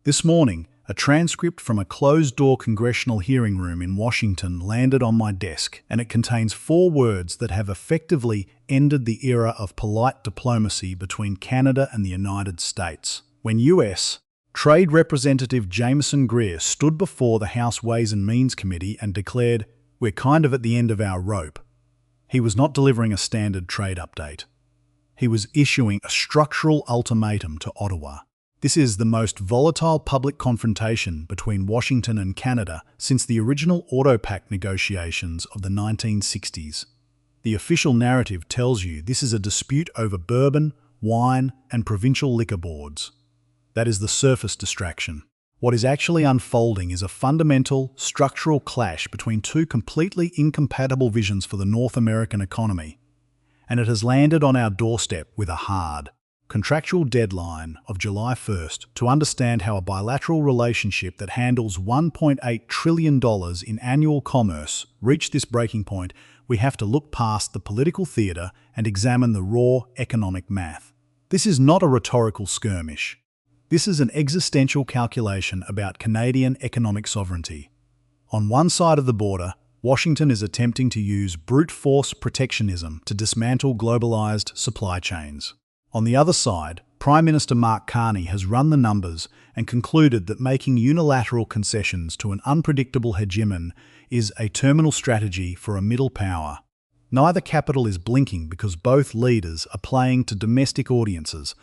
This morning, a transcript from a closed-door congressional hearing room in Washington landed on my desk, and it contains 4 words that have effectively ended the era of polite diplomacy between Canada and the United States. When U.S. Trade Representative Jameson Greer stood before the House Ways and Means Committee and declared, "We're kind of at the end of our rope," he was not delivering a standard trade update. He was issuing a structural ultimatum to Ottawa. This is the most volatile public confrontation between Washington and Canada since the original Auto Pact negotiations of the 1960s. The official narrative tells you this is a dispute over bourbon, wine, and provincial liquor boards. That is the surface distraction. What is actually unfolding is a fundamental, structural clash between 2 completely incompatible visions for the North American economy, and it has landed on our doorstep with a hard, contractual deadline of July 1st to understand how a bilateral relationship that handles $1.8 trillion in annual commerce reached this breaking point. We have to look past the political theatre and examine the raw economic math. This is not a rhetorical skirmish. This is an existential calculation about Canadian economic sovereignty. On one side of the border, Washington is attempting to use brute force protectionism to dismantle globalized supply chains. On the other side, Prime Minister Mark Carney has run the numbers and concluded that making unilateral concessions to an unpredictable hegemon is a terminal strategy for a middle power. Neither capital is blinking because both leaders are playing to domestic audiences,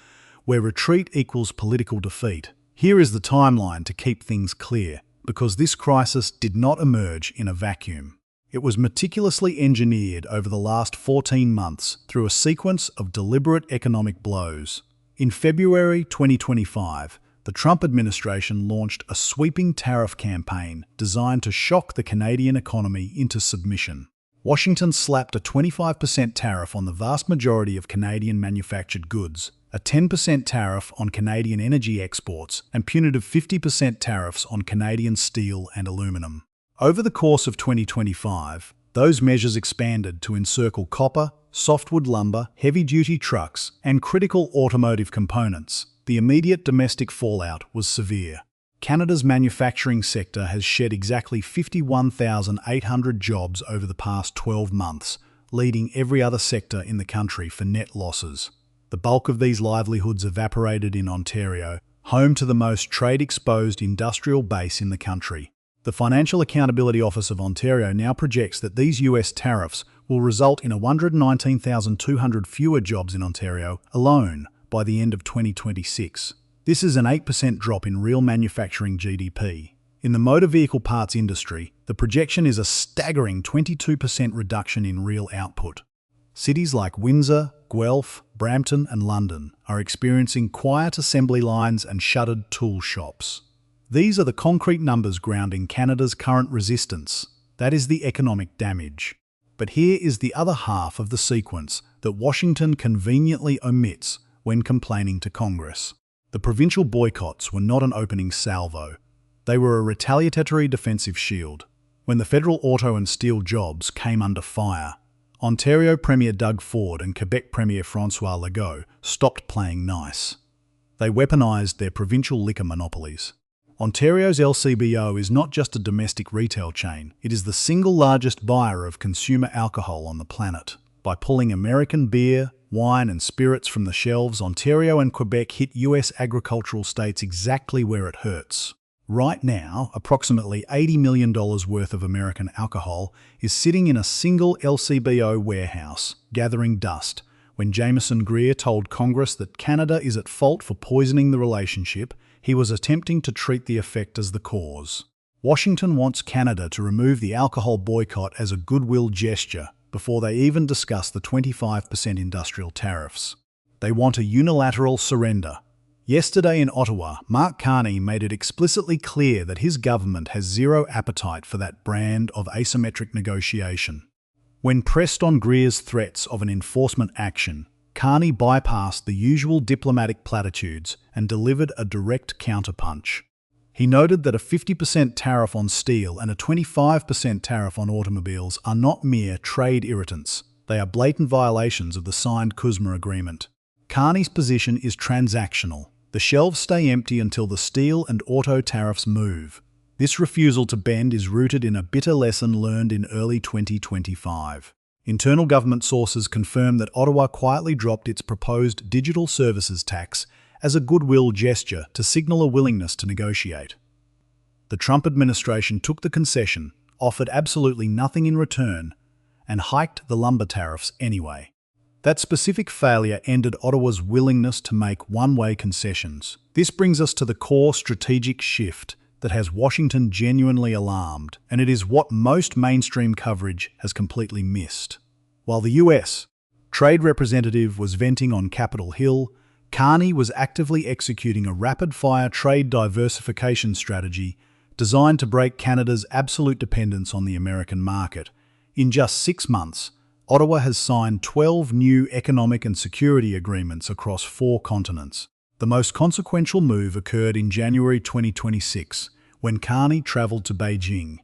where retreat equals political defeat. Here is the timeline to keep things clear, because this crisis did not emerge in a vacuum. It was meticulously engineered over the last 14 months through a sequence of deliberate economic blows. In February 2025, the Trump administration launched a sweeping tariff campaign designed to shock the Canadian economy into submission. Washington slapped a 25% tariff on the vast majority of Canadian manufactured goods, a 10% tariff on Canadian energy exports, and punitive 50% tariffs on Canadian steel and aluminum. Over the course of 2025, those measures expanded to encircle copper, softwood lumber, heavy-duty trucks, and critical automotive components. The immediate domestic fallout was severe. Canada's manufacturing sector has shed exactly 51,800 jobs over the past 12 months, leading every other sector in the country for net losses. The bulk of these livelihoods evaporated in Ontario, home to the most trade-exposed industrial base in the country. The Financial Accountability Office of Ontario now projects that these US tariffs will result in 119,200 fewer jobs in Ontario alone by the end of 2026. This is an 8% drop in real manufacturing GDP. In the motor vehicle parts industry, the projection is a staggering 22% reduction in real output. Cities like Windsor, Guelph, Brampton, and London are experiencing quiet assembly lines and shuttered tool shops. These are the concrete numbers grounding Canada's current resistance. That is the economic damage. But here is the other half of the sequence that Washington conveniently omits when complaining to Congress. The provincial boycotts were not an opening salvo. They were a retaliatory defensive shield. When the federal auto and steel jobs came under fire, Ontario Premier Doug Ford and Quebec Premier François Legault stopped playing nice. They weaponized their provincial liquor monopolies. Ontario's LCBO is not just a domestic retail chain, it is the single largest buyer of consumer alcohol on the planet. By pulling American beer, wine and spirits from the shelves, Ontario and Quebec hit US agricultural states exactly where it hurts. Right now, approximately $80 million worth of American alcohol is sitting in a single LCBO warehouse, gathering dust, when Jameson Greer told Congress that Canada is at fault for poisoning the relationship. He was attempting to treat the effect as the cause. Washington wants Canada to remove the alcohol boycott as a goodwill gesture before they even discuss the 25% industrial tariffs. They want a unilateral surrender. Yesterday in Ottawa, Mark Carney made it explicitly clear that his government has zero appetite for that brand of asymmetric negotiation. When pressed on Greer's threats of an enforcement action, Carney bypassed the usual diplomatic platitudes and delivered a direct counterpunch. He noted that a 50% tariff on steel and a 25% tariff on automobiles are not mere trade irritants. They are blatant violations of the signed CUSMA agreement. Carney's position is transactional. The shelves stay empty until the steel and auto tariffs move. This refusal to bend is rooted in a bitter lesson learned in early 2025. Internal government sources confirm that Ottawa quietly dropped its proposed digital services tax as a goodwill gesture to signal a willingness to negotiate. The Trump administration took the concession, offered absolutely nothing in return, and hiked the lumber tariffs anyway. That specific failure ended Ottawa's willingness to make one-way concessions. This brings us to the core strategic shift that has Washington genuinely alarmed, and it is what most mainstream coverage has completely missed. While the US Trade Representative was venting on Capitol Hill, Carney was actively executing a rapid-fire trade diversification strategy designed to break Canada's absolute dependence on the American market. In just 6 months, Ottawa has signed 12 new economic and security agreements across 4 continents. The most consequential move occurred in January 2026, when Carney travelled to Beijing,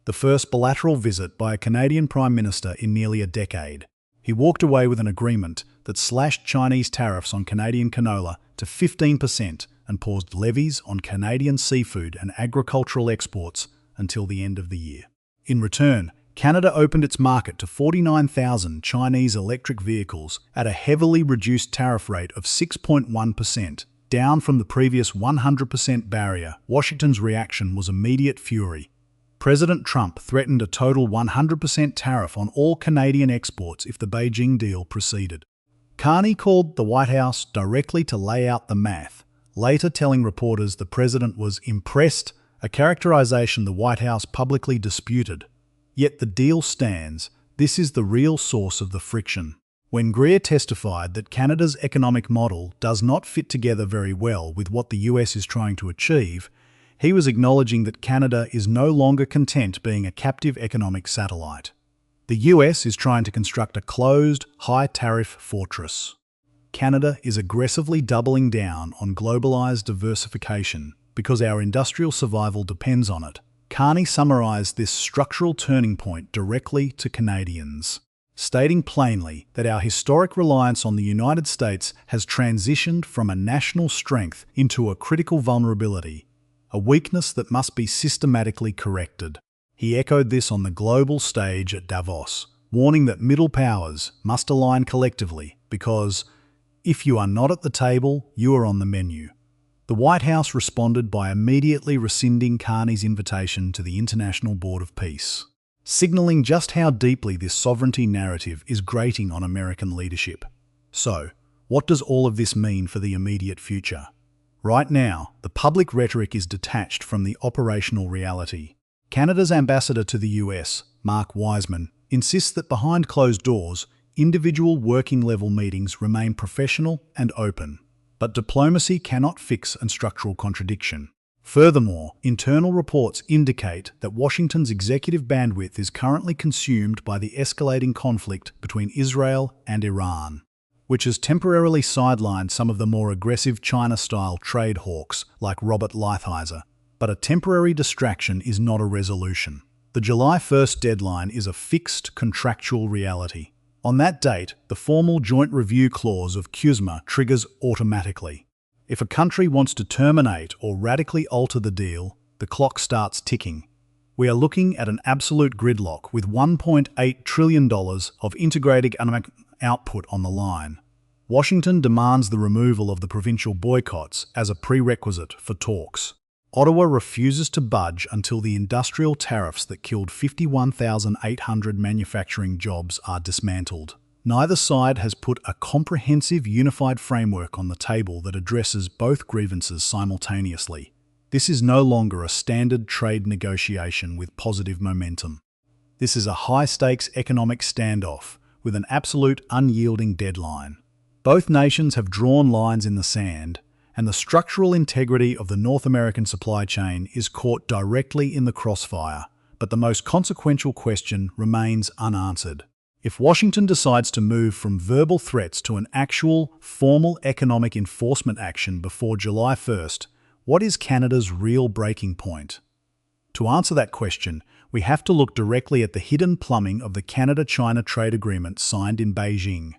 the first bilateral visit by a Canadian Prime Minister in nearly a decade. He walked away with an agreement that slashed Chinese tariffs on Canadian canola to 15% and paused levies on Canadian seafood and agricultural exports until the end of the year. In return, Canada opened its market to 49,000 Chinese electric vehicles at a heavily reduced tariff rate of 6.1%, down from the previous 100% barrier. Washington's reaction was immediate fury. President Trump threatened a total 100% tariff on all Canadian exports if the Beijing deal proceeded. Carney called the White House directly to lay out the math, later telling reporters the president was impressed, a characterization the White House publicly disputed. Yet the deal stands. This is the real source of the friction. When Greer testified that Canada's economic model does not fit together very well with what the US is trying to achieve, he was acknowledging that Canada is no longer content being a captive economic satellite. The US is trying to construct a closed, high-tariff fortress. Canada is aggressively doubling down on globalized diversification because our industrial survival depends on it. Carney summarized this structural turning point directly to Canadians, stating plainly that our historic reliance on the United States has transitioned from a national strength into a critical vulnerability, a weakness that must be systematically corrected. He echoed this on the global stage at Davos, warning that middle powers must align collectively because, if you are not at the table, you are on the menu. The White House responded by immediately rescinding Carney's invitation to the International Board of Peace, signaling just how deeply this sovereignty narrative is grating on American leadership. So, what does all of this mean for the immediate future? Right now, the public rhetoric is detached from the operational reality. Canada's ambassador to the US, Mark Wiseman, insists that behind closed doors, individual working-level meetings remain professional and open. But diplomacy cannot fix a structural contradiction. Furthermore, internal reports indicate that Washington's executive bandwidth is currently consumed by the escalating conflict between Israel and Iran, which has temporarily sidelined some of the more aggressive China-style trade hawks like Robert Lighthizer. But a temporary distraction is not a resolution. The July 1st deadline is a fixed contractual reality. On that date, the formal joint review clause of CUSMA triggers automatically. If a country wants to terminate or radically alter the deal, the clock starts ticking. We are looking at an absolute gridlock with $1.8 trillion of integrated economic output on the line. Washington demands the removal of the provincial boycotts as a prerequisite for talks. Ottawa refuses to budge until the industrial tariffs that killed 51,800 manufacturing jobs are dismantled. Neither side has put a comprehensive, unified framework on the table that addresses both grievances simultaneously. This is no longer a standard trade negotiation with positive momentum. This is a high-stakes economic standoff with an absolute unyielding deadline. Both nations have drawn lines in the sand, and the structural integrity of the North American supply chain is caught directly in the crossfire. But the most consequential question remains unanswered. If Washington decides to move from verbal threats to an actual, formal economic enforcement action before July 1st, what is Canada's real breaking point? To answer that question, we have to look directly at the hidden plumbing of the Canada-China trade agreement signed in Beijing.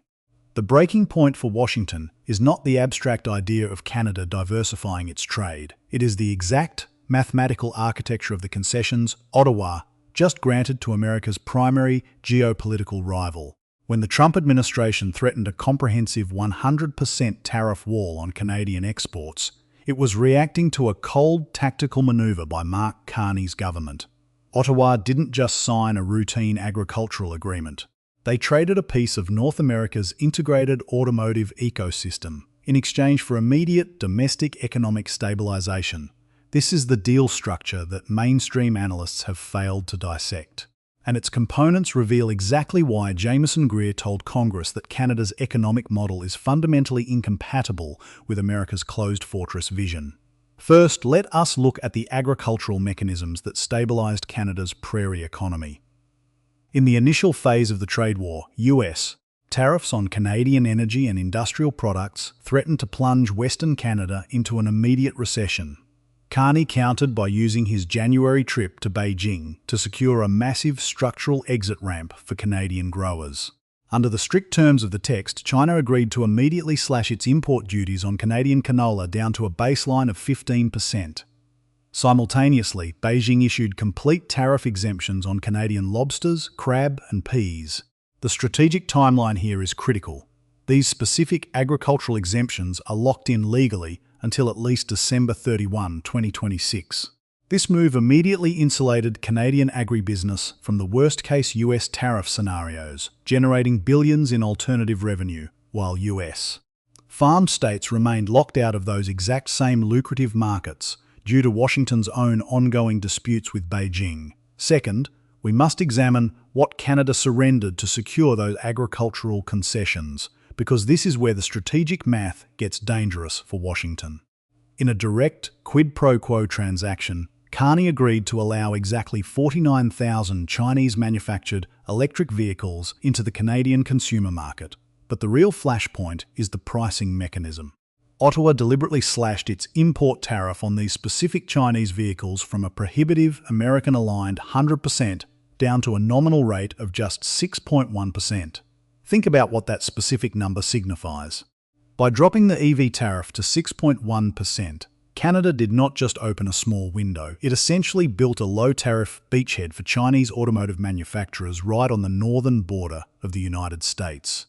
The breaking point for Washington is not the abstract idea of Canada diversifying its trade. It is the exact mathematical architecture of the concessions Ottawa just granted to America's primary geopolitical rival. When the Trump administration threatened a comprehensive 100% tariff wall on Canadian exports, it was reacting to a cold tactical maneuver by Mark Carney's government. Ottawa didn't just sign a routine agricultural agreement. They traded a piece of North America's integrated automotive ecosystem in exchange for immediate domestic economic stabilization. This is the deal structure that mainstream analysts have failed to dissect. And its components reveal exactly why Jameson Greer told Congress that Canada's economic model is fundamentally incompatible with America's closed fortress vision. First, let us look at the agricultural mechanisms that stabilized Canada's prairie economy. In the initial phase of the trade war, US tariffs on Canadian energy and industrial products threatened to plunge Western Canada into an immediate recession. Carney countered by using his January trip to Beijing to secure a massive structural exit ramp for Canadian growers. Under the strict terms of the text, China agreed to immediately slash its import duties on Canadian canola down to a baseline of 15%. Simultaneously, Beijing issued complete tariff exemptions on Canadian lobsters, crab, and peas. The strategic timeline here is critical. These specific agricultural exemptions are locked in legally until at least December 31, 2026. This move immediately insulated Canadian agribusiness from the worst-case US tariff scenarios, generating billions in alternative revenue, while US farm states remained locked out of those exact same lucrative markets due to Washington's own ongoing disputes with Beijing. Second, we must examine what Canada surrendered to secure those agricultural concessions, because this is where the strategic math gets dangerous for Washington. In a direct quid pro quo transaction, Carney agreed to allow exactly 49,000 Chinese-manufactured electric vehicles into the Canadian consumer market. But the real flashpoint is the pricing mechanism. Ottawa deliberately slashed its import tariff on these specific Chinese vehicles from a prohibitive American-aligned 100% down to a nominal rate of just 6.1%. Think about what that specific number signifies. By dropping the EV tariff to 6.1%, Canada did not just open a small window, it essentially built a low-tariff beachhead for Chinese automotive manufacturers right on the northern border of the United States.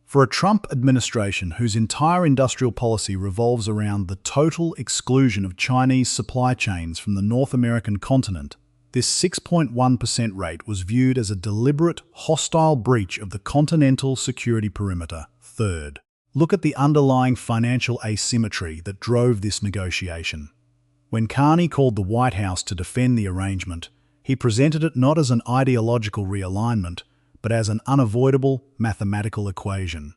For a Trump administration whose entire industrial policy revolves around the total exclusion of Chinese supply chains from the North American continent, this 6.1% rate was viewed as a deliberate, hostile breach of the continental security perimeter. Third, look at the underlying financial asymmetry that drove this negotiation. When Carney called the White House to defend the arrangement, he presented it not as an ideological realignment, but as an unavoidable mathematical equation.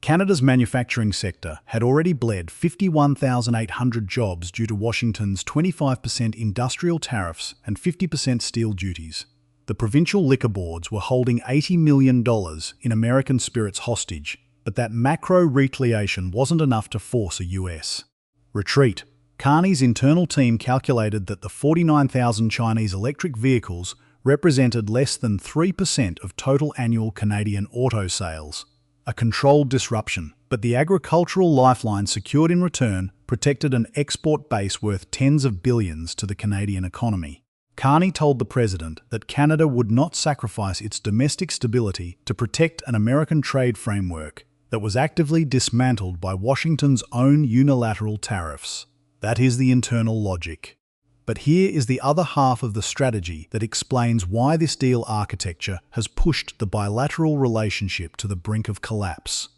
Canada's manufacturing sector had already bled 51,800 jobs due to Washington's 25% industrial tariffs and 50% steel duties. The provincial liquor boards were holding $80 million in American spirits hostage, but that macro retaliation wasn't enough to force a US retreat. Carney's internal team calculated that the 49,000 Chinese electric vehicles represented less than 3% of total annual Canadian auto sales. A controlled disruption, but the agricultural lifeline secured in return protected an export base worth tens of billions to the Canadian economy. Carney told the president that Canada would not sacrifice its domestic stability to protect an American trade framework that was actively dismantled by Washington's own unilateral tariffs. That is the internal logic. But here is the other half of the strategy that explains why this deal architecture has pushed the bilateral relationship to the brink of collapse.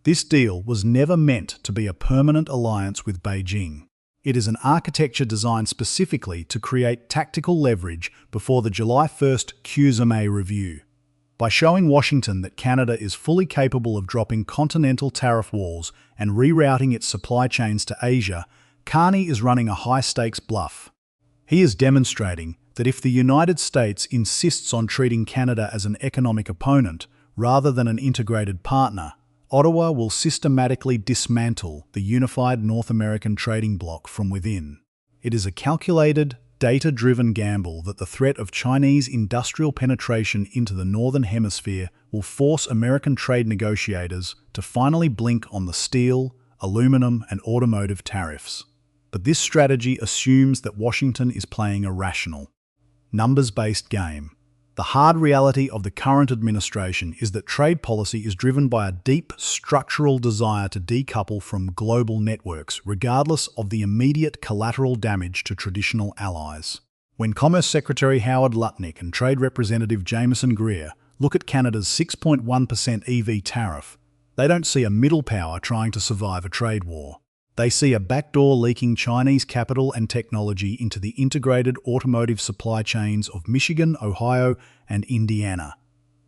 This deal was never meant to be a permanent alliance with Beijing. It is an architecture designed specifically to create tactical leverage before the July 1st CUSMA review. By showing Washington that Canada is fully capable of dropping continental tariff walls and rerouting its supply chains to Asia, Carney is running a high-stakes bluff. He is demonstrating that if the United States insists on treating Canada as an economic opponent rather than an integrated partner, Ottawa will systematically dismantle the unified North American trading bloc from within. It is a calculated, data-driven gamble that the threat of Chinese industrial penetration into the Northern Hemisphere will force American trade negotiators to finally blink on the steel, aluminum, and automotive tariffs. But this strategy assumes that Washington is playing a rational, numbers-based game. The hard reality of the current administration is that trade policy is driven by a deep structural desire to decouple from global networks, regardless of the immediate collateral damage to traditional allies. When Commerce Secretary Howard Lutnick and Trade Representative Jameson Greer look at Canada's 6.1% EV tariff, they don't see a middle power trying to survive a trade war. They see a backdoor leaking Chinese capital and technology into the integrated automotive supply chains of Michigan, Ohio, and Indiana.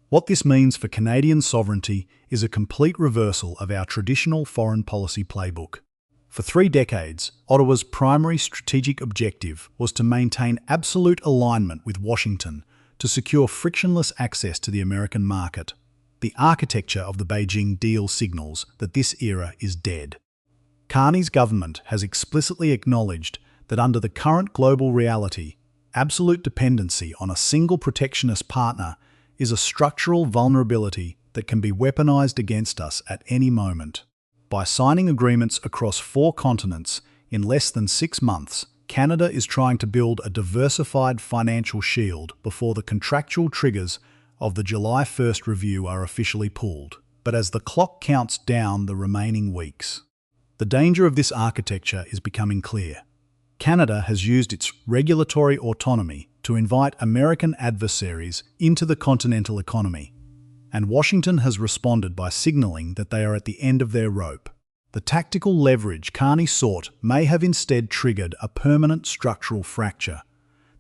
What this means for Canadian sovereignty is a complete reversal of our traditional foreign policy playbook. For 3 decades, Ottawa's primary strategic objective was to maintain absolute alignment with Washington to secure frictionless access to the American market. The architecture of the Beijing deal signals that this era is dead. Carney's government has explicitly acknowledged that under the current global reality, absolute dependency on a single protectionist partner is a structural vulnerability that can be weaponized against us at any moment. By signing agreements across 4 continents in less than 6 months, Canada is trying to build a diversified financial shield before the contractual triggers of the July 1st review are officially pulled. But as the clock counts down the remaining weeks, the danger of this architecture is becoming clear. Canada has used its regulatory autonomy to invite American adversaries into the continental economy, and Washington has responded by signalling that they are at the end of their rope. The tactical leverage Carney sought may have instead triggered a permanent structural fracture.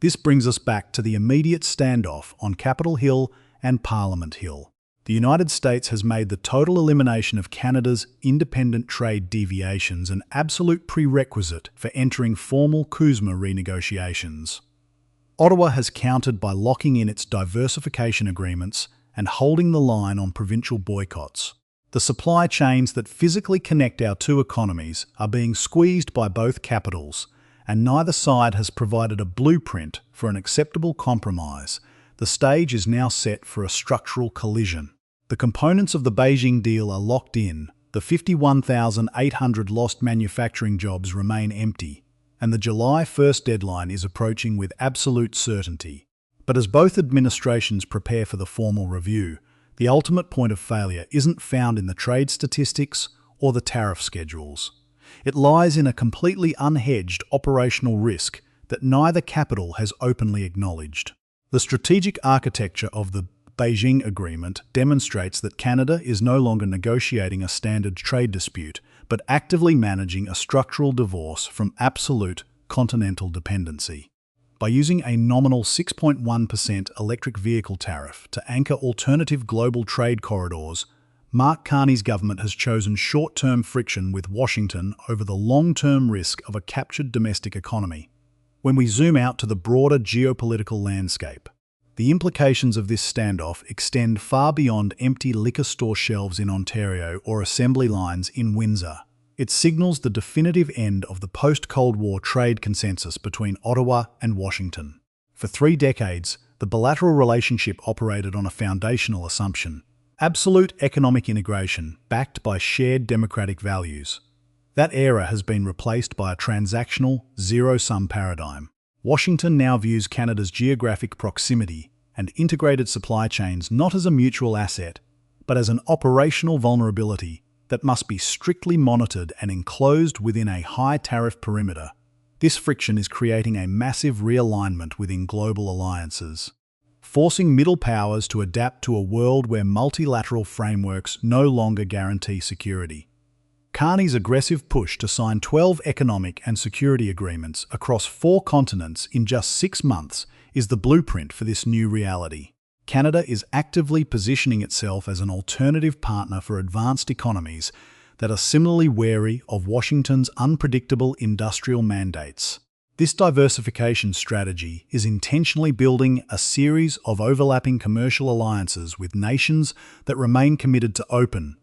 This brings us back to the immediate standoff on Capitol Hill and Parliament Hill. The United States has made the total elimination of Canada's independent trade deviations an absolute prerequisite for entering formal CUSMA renegotiations. Ottawa has countered by locking in its diversification agreements and holding the line on provincial boycotts. The supply chains that physically connect our 2 economies are being squeezed by both capitals, and neither side has provided a blueprint for an acceptable compromise. The stage is now set for a structural collision. The components of the Beijing deal are locked in, the 51,800 lost manufacturing jobs remain empty, and the July 1st deadline is approaching with absolute certainty. But as both administrations prepare for the formal review, the ultimate point of failure isn't found in the trade statistics or the tariff schedules. It lies in a completely unhedged operational risk that neither capital has openly acknowledged. The strategic architecture of the Beijing Agreement demonstrates that Canada is no longer negotiating a standard trade dispute, but actively managing a structural divorce from absolute continental dependency. By using a nominal 6.1% electric vehicle tariff to anchor alternative global trade corridors, Mark Carney's government has chosen short-term friction with Washington over the long-term risk of a captured domestic economy. When we zoom out to the broader geopolitical landscape, the implications of this standoff extend far beyond empty liquor store shelves in Ontario or assembly lines in Windsor. It signals the definitive end of the post-Cold War trade consensus between Ottawa and Washington. For 3 decades, the bilateral relationship operated on a foundational assumption: absolute economic integration backed by shared democratic values. That era has been replaced by a transactional, zero-sum paradigm. Washington now views Canada's geographic proximity and integrated supply chains not as a mutual asset, but as an operational vulnerability that must be strictly monitored and enclosed within a high-tariff perimeter. This friction is creating a massive realignment within global alliances, forcing middle powers to adapt to a world where multilateral frameworks no longer guarantee security. Carney's aggressive push to sign 12 economic and security agreements across 4 continents in just 6 months is the blueprint for this new reality. Canada is actively positioning itself as an alternative partner for advanced economies that are similarly wary of Washington's unpredictable industrial mandates. This diversification strategy is intentionally building a series of overlapping commercial alliances with nations that remain committed to open,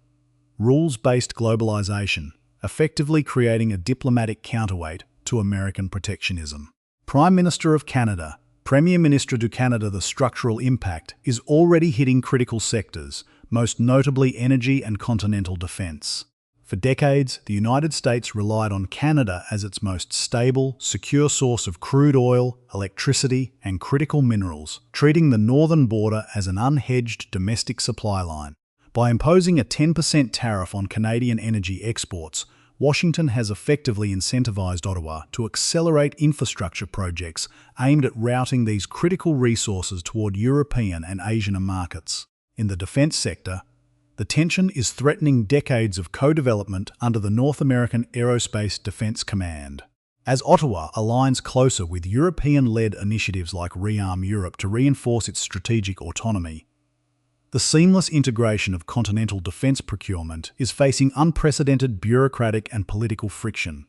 rules-based globalization, effectively creating a diplomatic counterweight to American protectionism. Prime Minister of Canada, Premier Ministre du Canada. The structural impact is already hitting critical sectors, most notably energy and continental defence. For decades, the United States relied on Canada as its most stable, secure source of crude oil, electricity, and critical minerals, treating the northern border as an unhedged domestic supply line. By imposing a 10% tariff on Canadian energy exports, Washington has effectively incentivized Ottawa to accelerate infrastructure projects aimed at routing these critical resources toward European and Asian markets. In the defense sector, the tension is threatening decades of co-development under the North American Aerospace Defense Command. As Ottawa aligns closer with European-led initiatives like ReArm Europe to reinforce its strategic autonomy, the seamless integration of continental defense procurement is facing unprecedented bureaucratic and political friction.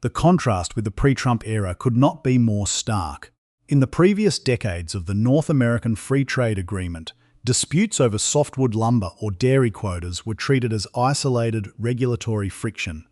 The contrast with the pre-Trump era could not be more stark. In the previous decades of the North American Free Trade Agreement, disputes over softwood lumber or dairy quotas were treated as isolated regulatory friction,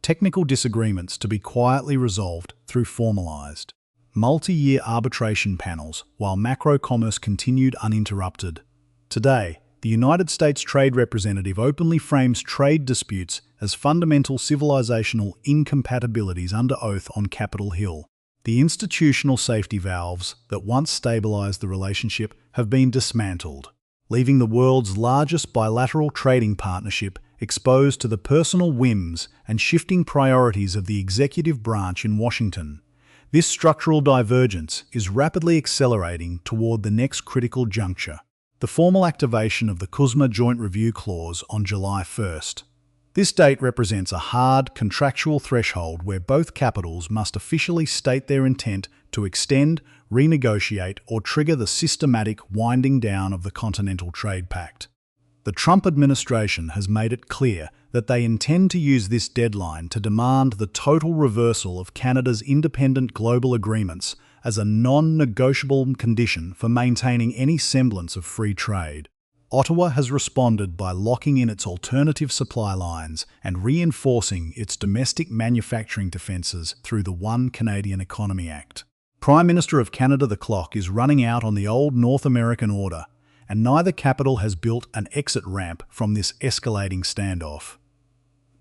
technical disagreements to be quietly resolved through formalized, multi-year arbitration panels while macro commerce continued uninterrupted. Today, the United States Trade Representative openly frames trade disputes as fundamental civilizational incompatibilities under oath on Capitol Hill. The institutional safety valves that once stabilized the relationship have been dismantled, leaving the world's largest bilateral trading partnership exposed to the personal whims and shifting priorities of the executive branch in Washington. This structural divergence is rapidly accelerating toward the next critical juncture: the formal activation of the CUSMA Joint Review Clause on July 1st. This date represents a hard, contractual threshold where both capitals must officially state their intent to extend, renegotiate, or trigger the systematic winding down of the Continental Trade Pact. The Trump administration has made it clear that they intend to use this deadline to demand the total reversal of Canada's independent global agreements as a non-negotiable condition for maintaining any semblance of free trade. Ottawa has responded by locking in its alternative supply lines and reinforcing its domestic manufacturing defences through the One Canadian Economy Act. Prime Minister of Canada, the clock is running out on the old North American order, and neither capital has built an exit ramp from this escalating standoff.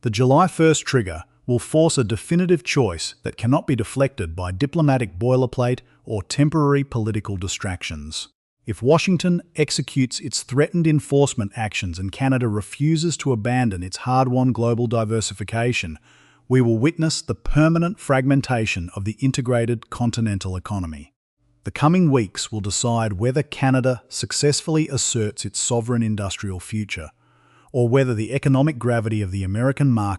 The July 1st trigger will force a definitive choice that cannot be deflected by diplomatic boilerplate or temporary political distractions. If Washington executes its threatened enforcement actions and Canada refuses to abandon its hard-won global diversification, we will witness the permanent fragmentation of the integrated continental economy. The coming weeks will decide whether Canada successfully asserts its sovereign industrial future, or whether the economic gravity of the American market